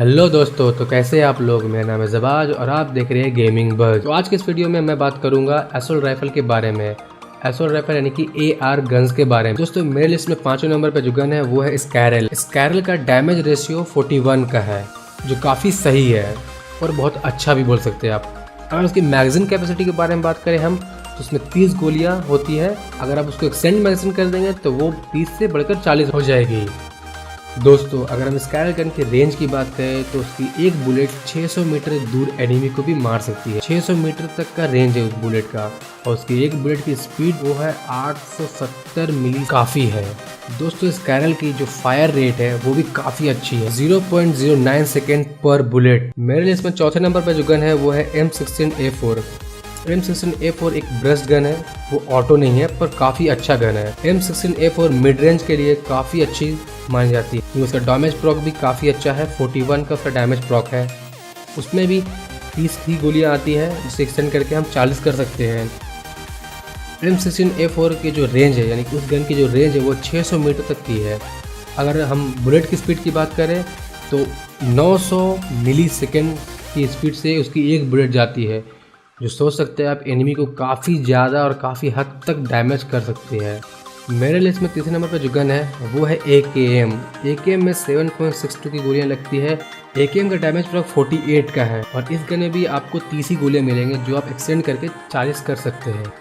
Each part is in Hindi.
हेलो दोस्तों, तो कैसे हैं आप लोग। मेरा नाम है जबाज और आप देख रहे हैं गेमिंग बज। तो आज के इस वीडियो में मैं बात करूंगा असॉल्ट राइफल के बारे में। असॉल्ट राइफल यानी कि AR गन्स के बारे में। दोस्तों मेरे लिस्ट में 5वें नंबर पर जो गन है वो है स्कैरल। स्कैरल का डैमेज रेशियो 41 का है, जो काफ़ी सही है और बहुत अच्छा भी बोल सकते हैं आप। अगर उसकी मैगजीन कैपेसिटी के बारे में बात करें हम, तो उसमें 30 गोलियाँ होती है। अगर आप उसको एक्सटेंड मैगजीन कर देंगे तो वो 30 से बढ़कर 40 हो जाएगी। दोस्तों अगर हम स्कैरल गन के रेंज की बात करें तो उसकी एक बुलेट 600 मीटर दूर एनिमी को भी मार सकती है। 600 मीटर तक का रेंज है उस बुलेट का, और उसकी एक बुलेट की स्पीड वो है 870 मिली, काफ़ी है। दोस्तों स्कैरल की जो फायर रेट है वो भी काफ़ी अच्छी है, 0.09 सेकेंड पर बुलेट। मेरे लिस्ट में चौथे नंबर पर जो गन है वो है M16A4। M16A4 एक ब्रस्ट गन है, वो ऑटो नहीं है पर काफ़ी अच्छा गन है। M16A4 मिड रेंज के लिए काफ़ी अच्छी मानी जाती है। उसका डैमेज प्रॉक भी काफ़ी अच्छा है, 41 का उसका डैमेज प्रॉक है। उसमें भी 30 की गोलियाँ आती है, जिसे एक्सटेंड करके हम 40 कर सकते हैं। M16A4 की जो रेंज है, यानी कि उस गन की जो रेंज है वो 600 मीटर तक की है। अगर हम बुलेट की स्पीड की बात करें तो 900 मिली सेकेंड की स्पीड से उसकी एक बुलेट जाती है, जो सोच सकते हैं आप एनिमी को काफ़ी ज़्यादा और काफ़ी हद तक डैमेज कर सकती है। मेरे लिस्ट में तीसरे नंबर पर जो गन है वो है AKM। AKM में 7.62 की गोलियां लगती है। AKM का डैमेज प्रॉक 48 का है, और इस गन में भी आपको 30 ही गोलियां मिलेंगे, जो आप एक्सटेंड करके 40 कर सकते हैं।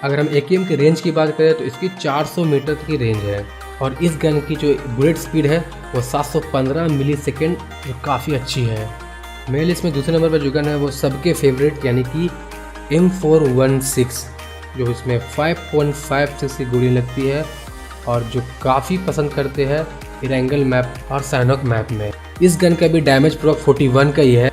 अगर हम AKM के रेंज की बात करें तो इसकी 400 मीटर तक की रेंज है, और इस गन की जो बुलेट स्पीड है वो 715 मिली सेकेंड, जो काफ़ी अच्छी है। मेरे लिस्ट में दूसरे नंबर पर जो गन है वो सबके फेवरेट यानी कि M416, जो इसमें 5.56 की गोली लगती है, और जो काफ़ी पसंद करते हैं इरेंगल मैप और सैनोक मैप में। इस गन का भी डैमेज प्रॉक 41 का ही है,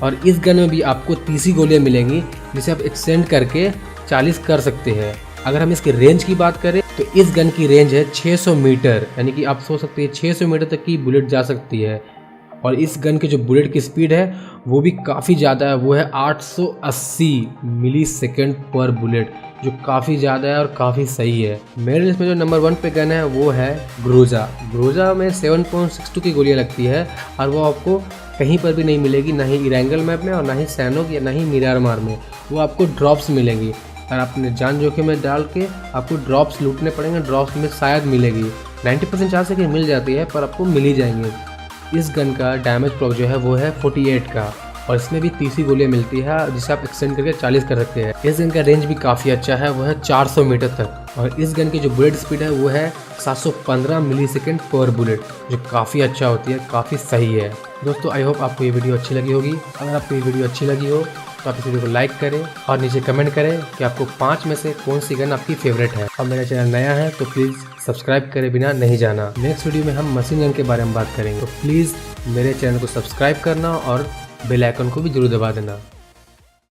और इस गन में भी आपको 30 गोलियाँ मिलेंगी, जिसे आप एक्सटेंड करके 40 कर सकते हैं। अगर हम इसके रेंज की बात करें तो इस गन की रेंज है 600 मीटर, यानी कि आप सोच सकते हैं 600 मीटर तक की बुलेट जा सकती है। और इस गन की जो बुलेट की स्पीड है वो भी काफ़ी ज़्यादा है, वो है 880 मिली सेकेंड पर बुलेट, जो काफ़ी ज़्यादा है और काफ़ी सही है। मेरे लिस्ट में जो नंबर 1 पे गन है वो है ग्रोजा। ग्रोजा में 7.62 की गोलियाँ लगती है, और वो आपको कहीं पर भी नहीं मिलेगी, ना ही इरेंगल मैप में और ना ही सैनोक या ना ही मिरामार में। वो आपको ड्रॉप्स मिलेंगी, और आपने जान जोखिम में डाल के आपको ड्रॉप्स लूटने पड़ेंगे। ड्रॉप्स में शायद मिलेगी, 90% चांस है कि मिल जाती है, पर आपको मिल ही जाएंगे। इस गन का डैमेज प्रॉक जो है वो है 48 का, और इसमें भी 30 गोलियाँ मिलती है, जिसे आप एक्सटेंड करके 40 कर सकते हैं। इस गन का रेंज भी काफ़ी अच्छा है, वो है 400 मीटर तक, और इस गन की जो बुलेट स्पीड है वो है 715 मिली सेकेंड पर बुलेट, जो काफ़ी अच्छा होती है, काफ़ी सही है। दोस्तों आई होप आपको ये वीडियो अच्छी लगी होगी। अगर आपको ये वीडियो अच्छी लगी हो तो आप इस वीडियो को लाइक करें और नीचे कमेंट करें कि आपको 5 में से कौन सी गन आपकी फेवरेट है। और मेरा चैनल नया है तो प्लीज़ सब्सक्राइब करे बिना नहीं जाना। नेक्स्ट वीडियो में हम मशीन गन के बारे में बात करेंगे, तो प्लीज़ मेरे चैनल को सब्सक्राइब करना और बेल आइकन को भी जरूर दबा देना।